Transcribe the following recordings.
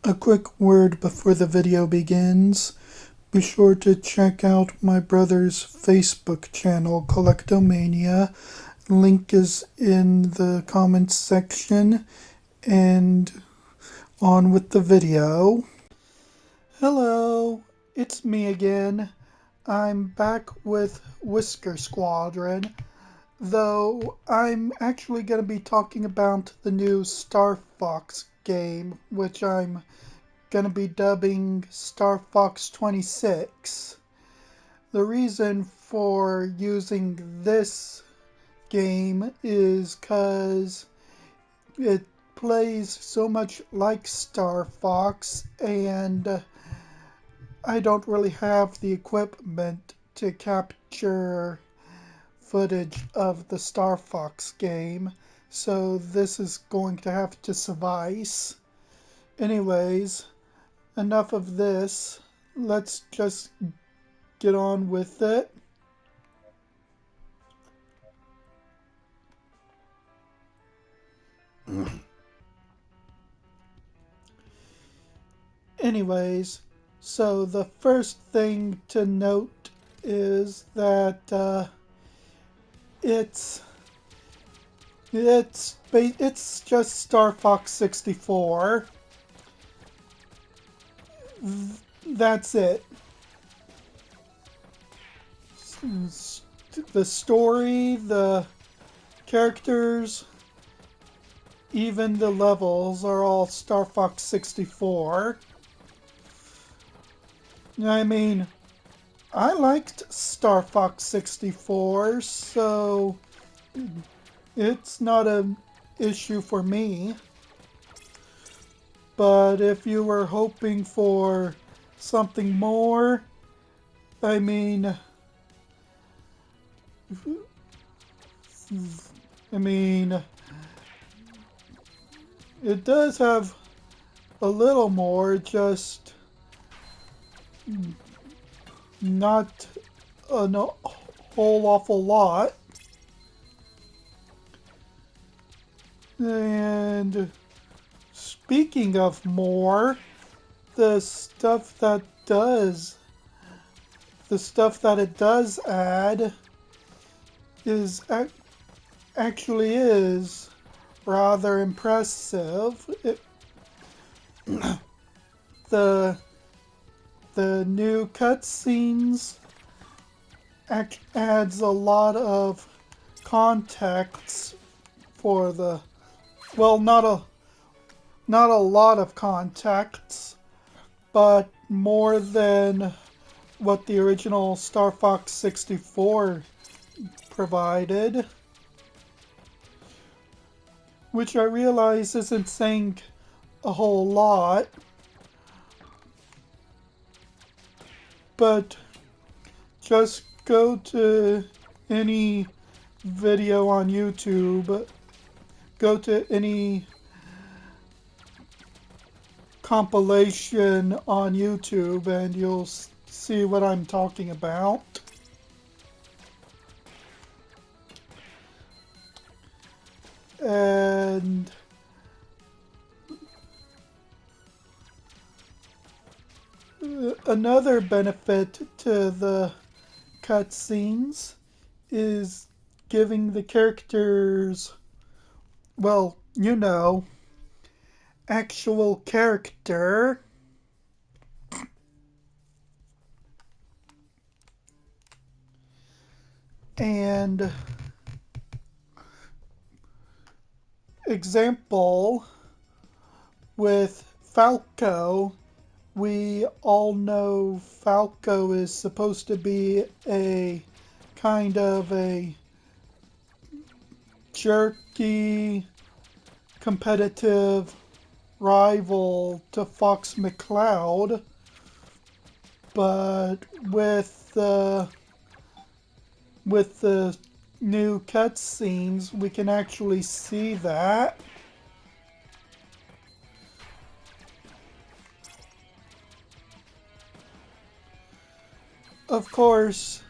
A quick word before the video begins. Be sure to check out my brother's Facebook channel, Collectomania. Link is in the comments section, and on with the video. Hello, it's me again. I'm back with Whisker Squadron, though I'm actually going to be talking about the new Star Fox game, which I'm going to be dubbing Star Fox 26. The reason for using this game is because it plays so much like Star Fox, and I don't really have the equipment to capture footage of the Star Fox game, so this is going to have to suffice. Anyways, enough of this. Let's just get on with it. Anyways, so the first thing to note is that it's just Star Fox 64. That's it. The story, the characters, even the levels are all Star Fox 64. I mean, I liked Star Fox 64, so it's not an issue for me. But if you were hoping for something more, I mean, it does have a little more, just not a whole awful lot. And speaking of more, the stuff that it does add is actually is rather impressive. The new cutscenes adds a lot of context for the, well, not a lot of contexts, but more than what the original Star Fox 64 provided, which I realize isn't saying a whole lot, but just go to any video on YouTube, go to any compilation on YouTube, and you'll see what I'm talking about. And another benefit to the cutscenes is giving the characters, well, actual character. And example, with Falco, we all know Falco is supposed to be a kind of a jerky, competitive rival to Fox McCloud, but with the new cutscenes, we can actually see that. Of course,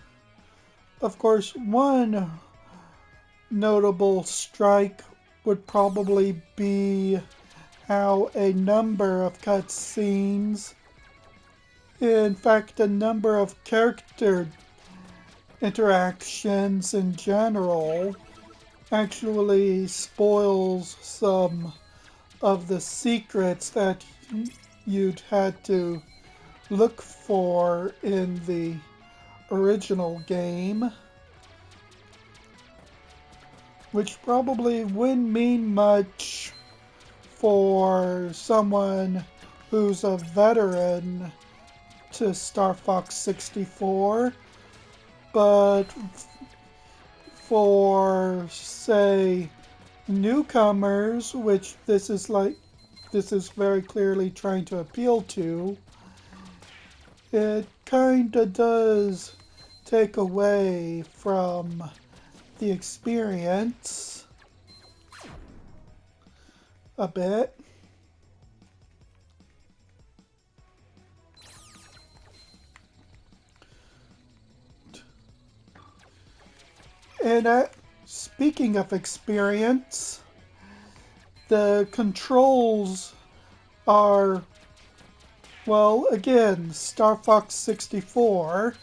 one notable strike would probably be how a number of cutscenes, in fact, a number of character interactions in general, actually spoils some of the secrets that you'd had to look for in the original game, which probably wouldn't mean much for someone who's a veteran to Star Fox 64, but for, say, newcomers, which this is very clearly trying to appeal to, it kinda does take away from the experience a bit. And speaking of experience, the controls are, well, again, Star Fox 64,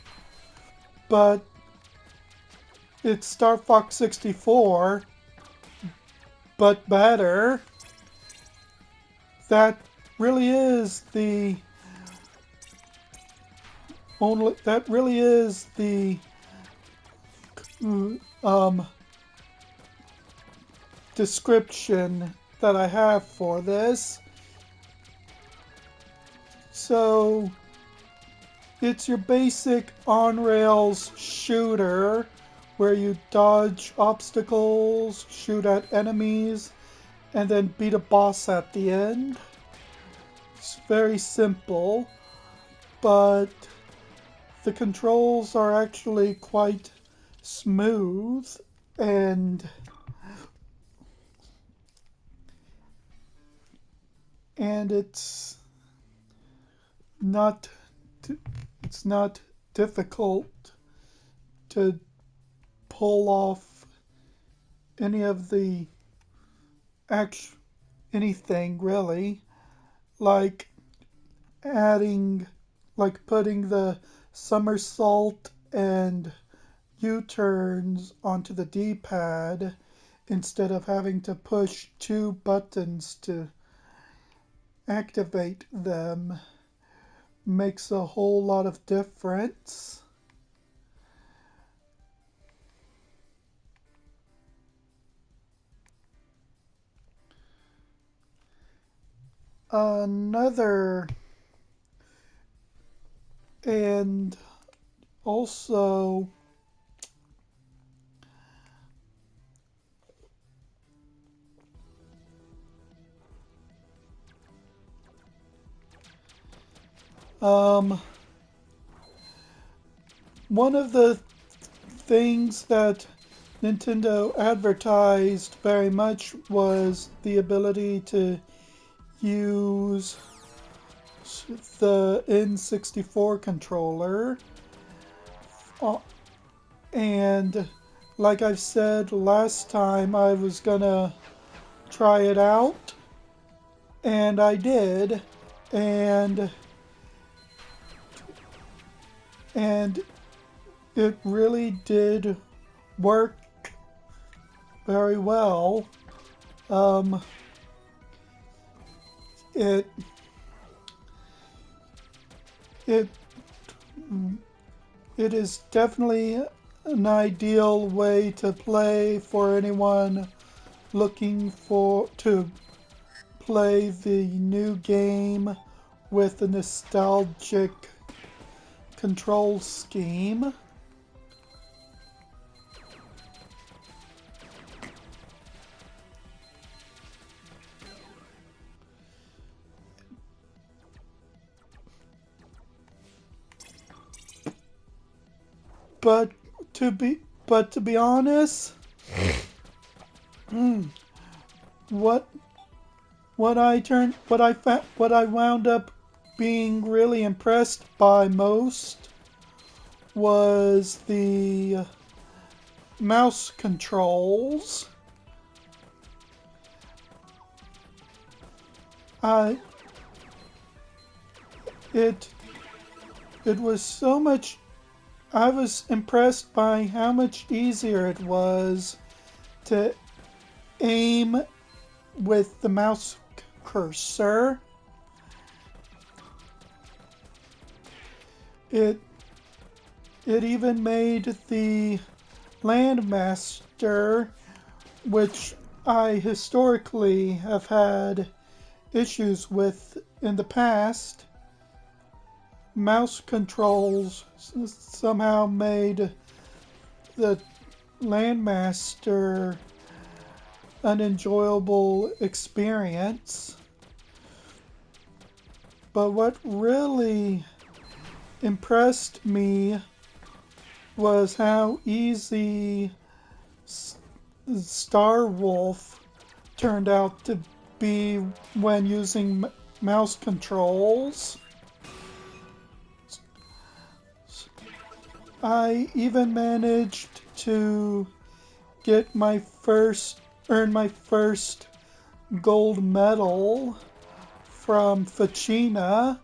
but it's Star Fox 64, but better. That really is the description that I have for this. So it's your basic on-rails shooter where you dodge obstacles, shoot at enemies, and then beat a boss at the end. It's very simple, but the controls are actually quite smooth, and it's not difficult to pull off any of the anything really, like putting the somersault and U-turns onto the D-pad instead of having to push two buttons to activate them makes a whole lot of difference. Another, and also one of the things that Nintendo advertised very much was the ability to use the N64 controller. And like I've said last time, I was gonna try it out, and I did, and it really did work very well. It is definitely an ideal way to play for anyone looking to play the new game with a nostalgic control scheme. But to be honest, what I wound up being really impressed by most was the mouse controls. I it it was so much. I was impressed by how much easier it was to aim with the mouse cursor. It even made the Landmaster, which I historically have had issues with in the past. Mouse controls somehow made the Landmaster an enjoyable experience. But what really impressed me was how easy Starwolf turned out to be when using mouse controls. I even managed to earn my first gold medal from Ficina,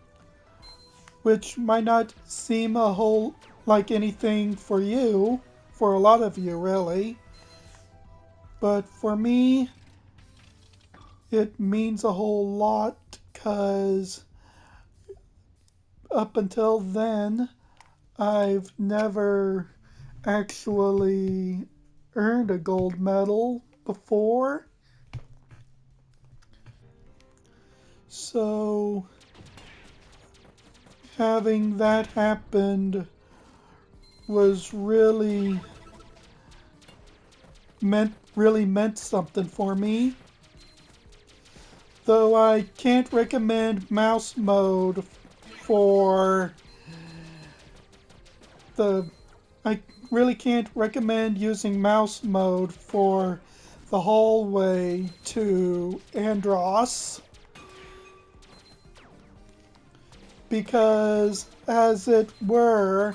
which might not seem a whole like anything for a lot of you really, but for me, it means a whole lot because up until then, I've never actually earned a gold medal before. So having that happened was really meant something for me. Though I can't recommend mouse mode for I really can't recommend using mouse mode for the hallway to Andross, because as it were,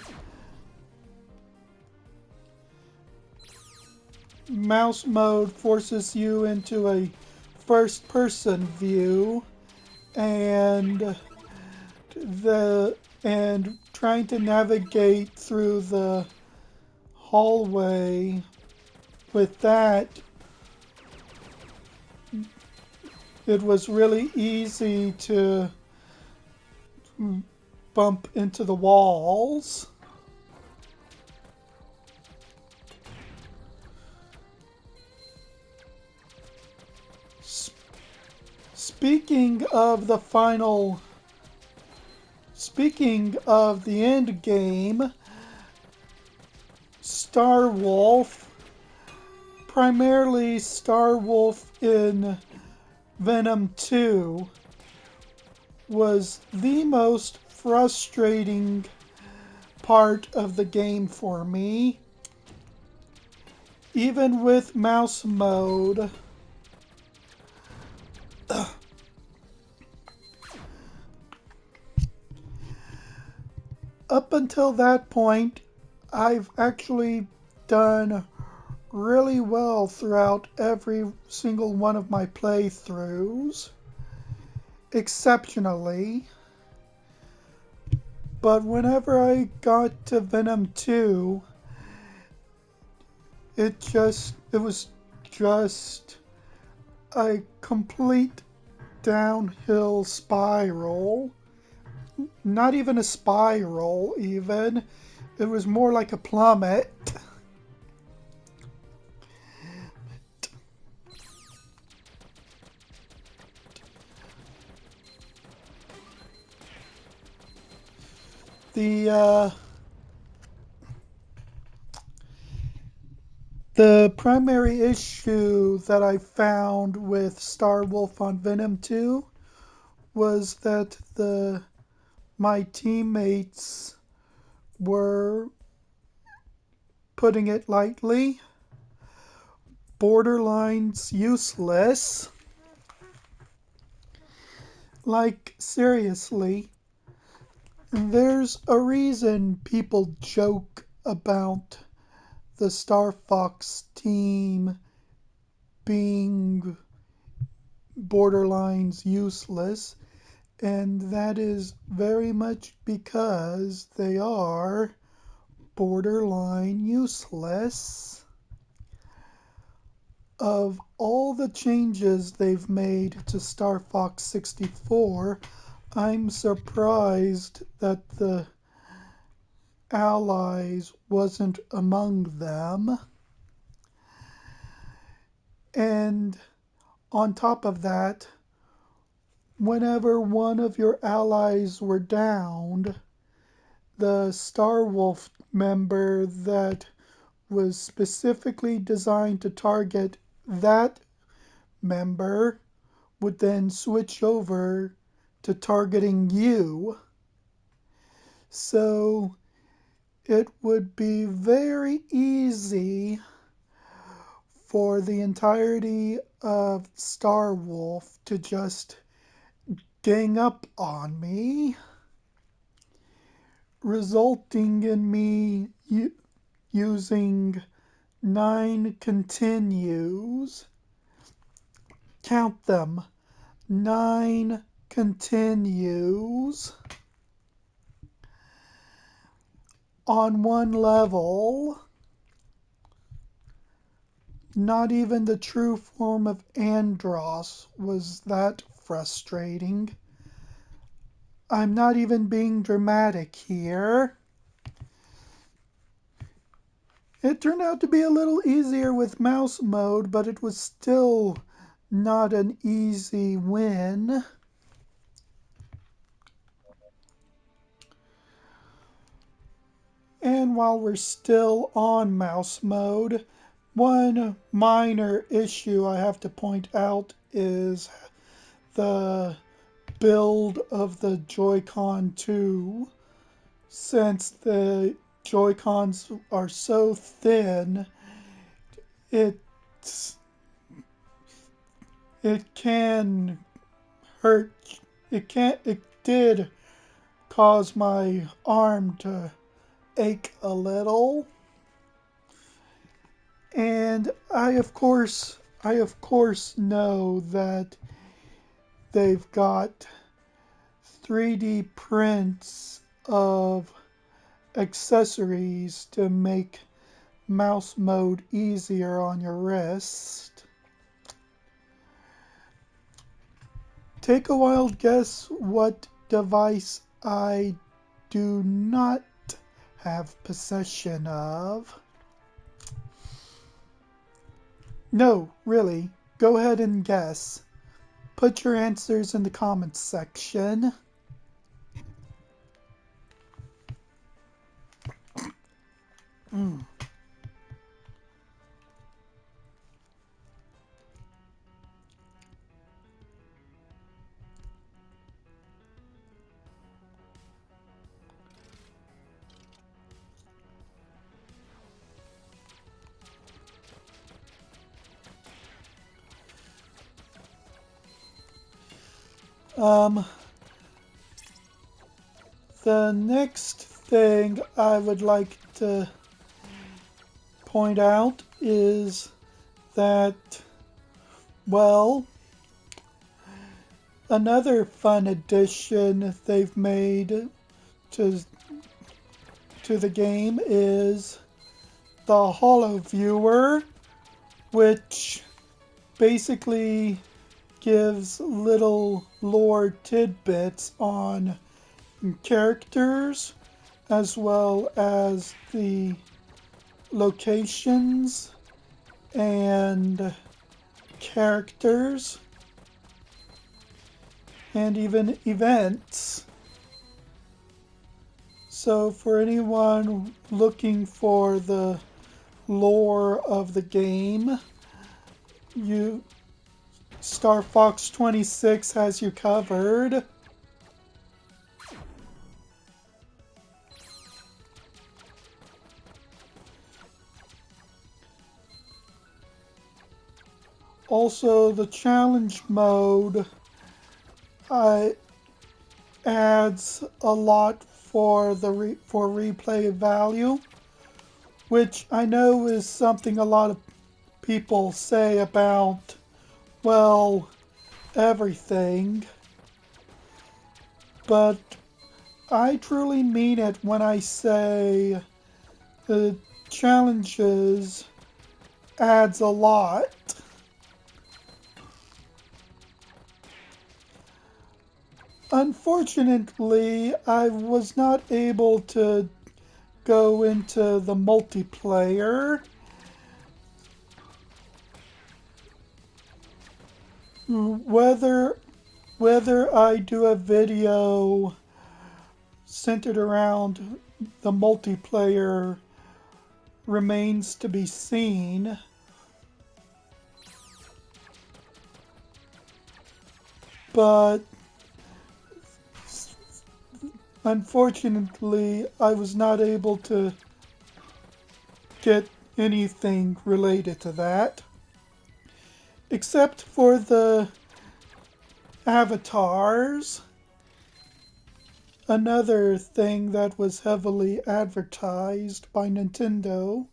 mouse mode forces you into a first-person view, and trying to navigate through the hallway with that, it was really easy to bump into the walls. Speaking of the end game, Starwolf, primarily Starwolf in Venom 2, was the most frustrating part of the game for me. Even with mouse mode, up until that point, I've actually done really well throughout every single one of my playthroughs, exceptionally. But whenever I got to Venom 2, it was just a complete downhill spiral. Not even a spiral, even. It was more like a plummet. The primary issue that I found with Starwolf on Venom 2 was that my teammates were, putting it lightly, borderlines useless. Like, seriously, there's a reason people joke about the Star Fox team being borderlines useless, and that is very much because they are borderline useless. Of all the changes they've made to Star Fox 64, I'm surprised that the Allies wasn't among them. And on top of that, whenever one of your allies were downed, the Star Wolf member that was specifically designed to target that member would then switch over to targeting you. So it would be very easy for the entirety of Star Wolf to just gang up on me, resulting in me using 9 continues. Count them. 9 continues on one level. Not even the true form of Andross was that frustrating. I'm not even being dramatic here. It turned out to be a little easier with mouse mode, but it was still not an easy win. And while we're still on mouse mode, one minor issue I have to point out is the build of the Joy-Con 2. Since the Joy-Cons are so thin, it can hurt. It did cause my arm to ache a little. And I of course know that they've got 3D prints of accessories to make mouse mode easier on your wrist. Take a wild guess what device I do not have possession of. No, really, go ahead and guess. Put your answers in the comments section. The next thing I would like to point out is that, well, another fun addition they've made to the game is the Holo Viewer, which basically gives little lore tidbits on characters as well as the locations and characters and even events. So for anyone looking for the lore of the game, Star Fox 26 has you covered. Also, the challenge mode adds a lot for replay value, which I know is something a lot of people say about, well, everything, but I truly mean it when I say the challenges adds a lot. Unfortunately, I was not able to go into the multiplayer. Whether I do a video centered around the multiplayer remains to be seen. But unfortunately, I was not able to get anything related to that, except for the avatars. Another thing that was heavily advertised by Nintendo.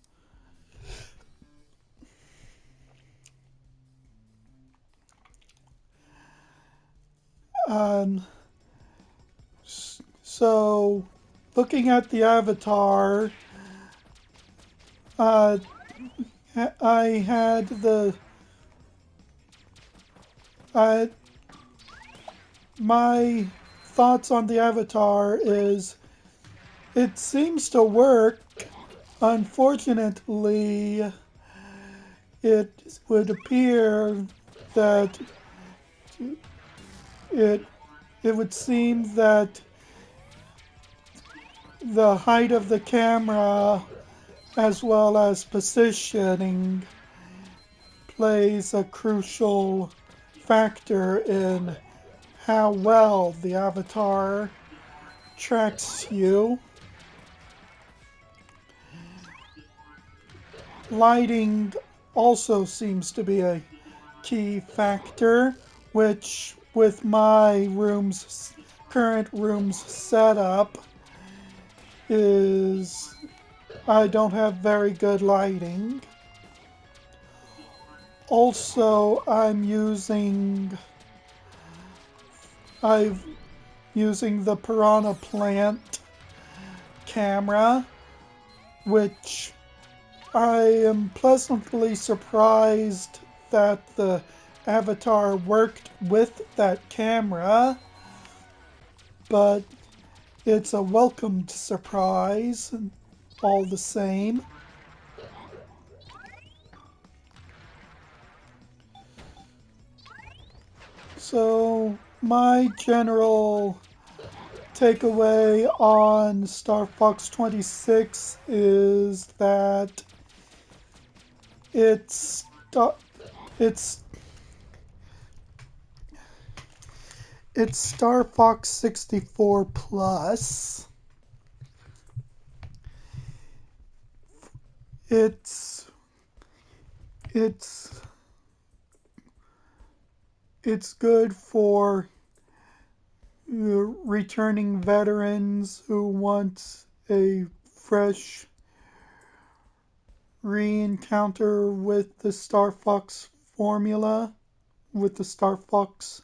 Um, so, looking at the avatar, uh, I had the my thoughts on the avatar is it seems to work. Unfortunately, it would appear that it it would seem that the height of the camera as well as positioning plays a crucial factor in how well the avatar tracks you. Lighting also seems to be a key factor, which with my current room's setup is I don't have very good lighting. Also, I've using the Piranha Plant camera, which I am pleasantly surprised that the avatar worked with that camera, but it's a welcomed surprise all the same. So my general takeaway on Star Fox 26 is that it's it's it's Star Fox 64 Plus. It's it's it's good for returning veterans who want a fresh re-encounter with the Star Fox formula, with the Star Fox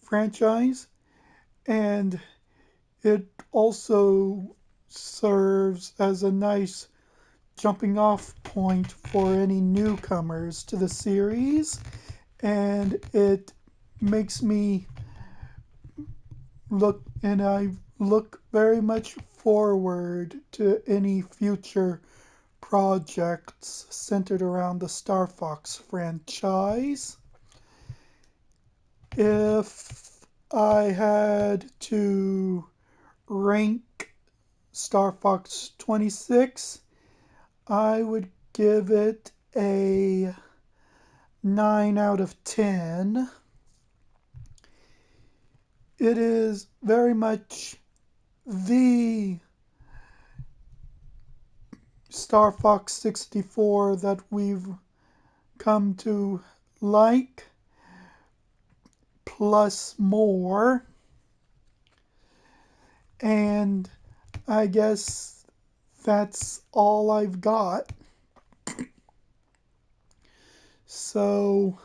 franchise, and it also serves as a nice jumping off point for any newcomers to the series, and it makes me I look very much forward to any future projects centered around the Star Fox franchise. If I had to rank Star Fox 26, I would give it a 9 out of 10. It is very much the Star Fox 64 that we've come to like, plus more. And I guess that's all I've got. So,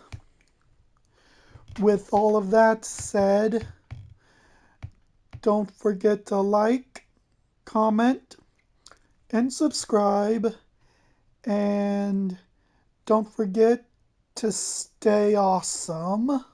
with all of that said, don't forget to like, comment, and subscribe. And don't forget to stay awesome.